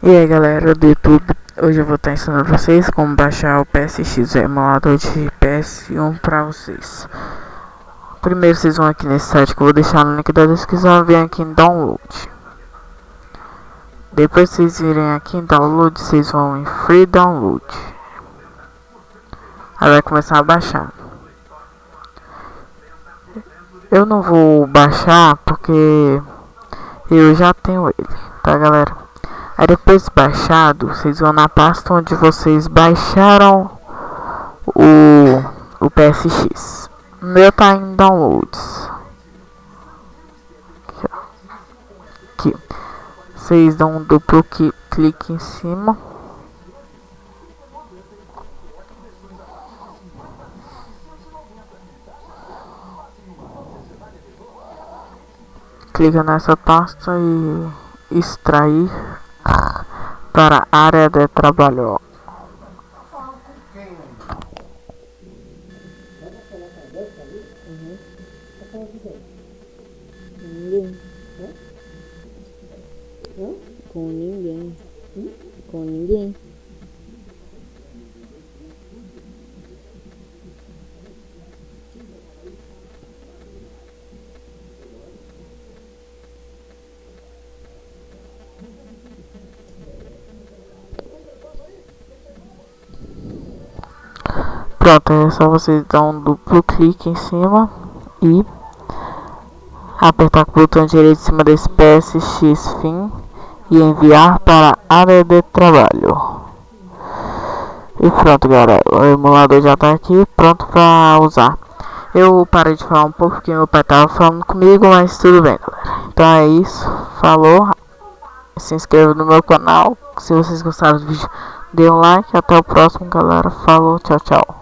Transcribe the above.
E aí galera do YouTube, hoje eu vou estar ensinando vocês como baixar o PSX, o emulador de PS1 para vocês. Primeiro vocês vão aqui nesse site que eu vou deixar no link da descrição, vem aqui em download. Depois vocês virem aqui em download, vocês vão em free download. Aí vai começar a baixar. Eu não vou baixar porque eu já tenho ele, tá galera? Aí depois baixado, vocês vão na pasta onde vocês baixaram o PSX. O meu tá em downloads. Aqui. Vocês dão um duplo clique em cima. Clica nessa pasta e extrair para a área de trabalho. Com ninguém. Com ninguém. Pronto, é só vocês dar um duplo clique em cima e apertar com o botão direito em cima desse PSX fim e enviar para a área de trabalho. E pronto galera, o emulador já está aqui pronto para usar. Eu parei de falar um pouco porque meu pai estava falando comigo, mas tudo bem galera. Então é isso, falou, se inscreva no meu canal, se vocês gostaram do vídeo dê um like, até o próximo galera, falou, tchau tchau.